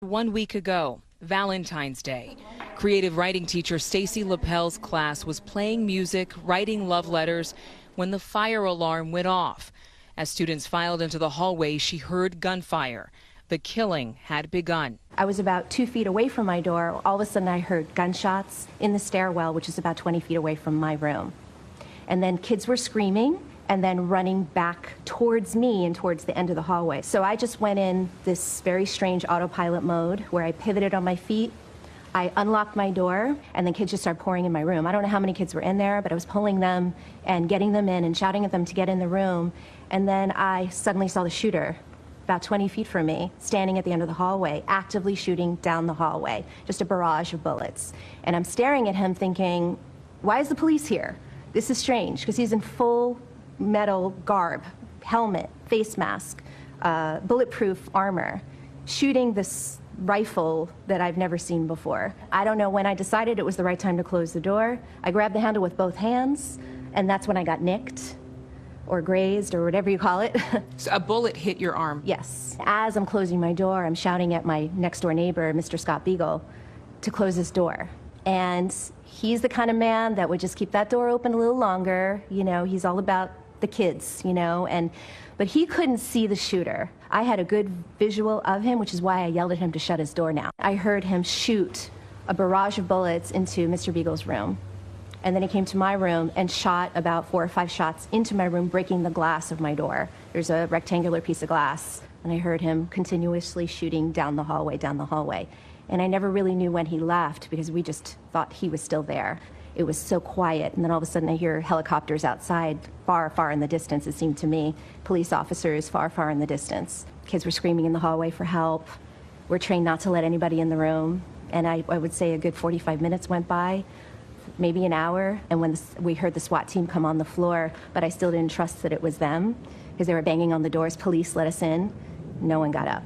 1 week ago, Valentine's Day, creative writing teacher Stacy Lapel's class was playing music, writing love letters when the fire alarm went off. As students filed into the hallway, she heard gunfire. The killing had begun. I was about 2 feet away from my door. All of a sudden I heard gunshots in the stairwell, which is about 20 feet away from my room. And then kids were screaming and then running back towards me and towards the end of the hallway. So I just went in this very strange autopilot mode where I pivoted on my feet, I unlocked my door, and then kids just started pouring in my room. I don't know how many kids were in there, but I was pulling them and getting them in and shouting at them to get in the room. And then I suddenly saw the shooter about 20 feet from me, standing at the end of the hallway, actively shooting down the hallway, just a barrage of bullets. And I'm staring at him thinking, why is the police here? This is strange, because he's in full metal garb, helmet, face mask, bulletproof armor, shooting this rifle that I've never seen before. I don't know when I decided it was the right time to close the door. I grabbed the handle with both hands, and that's when I got nicked or grazed or whatever you call it. So a bullet hit your arm? Yes. As I'm closing my door, I'm shouting at my next door neighbor, Mr. Scott Beagle, to close his door. And he's the kind of man that would just keep that door open a little longer. You know, he's all about the kids, you know, but he couldn't see the shooter. I had a good visual of him, which is why I yelled at him to shut his door now. I heard him shoot a barrage of bullets into Mr. Beagle's room. And then he came to my room and shot about 4 or 5 shots into my room, breaking the glass of my door. There's a rectangular piece of glass. And I heard him continuously shooting down the hallway, down the hallway. And I never really knew when he left because we just thought he was still there. It was so quiet, and then all of a sudden I hear helicopters outside, far, far in the distance, it seemed to me. Police officers far, far in the distance. Kids were screaming in the hallway for help. We're trained not to let anybody in the room. And I would say a good 45 minutes went by, maybe an hour, and when we heard the SWAT team come on the floor, but I still didn't trust that it was them because they were banging on the doors. Police let us in. No one got up.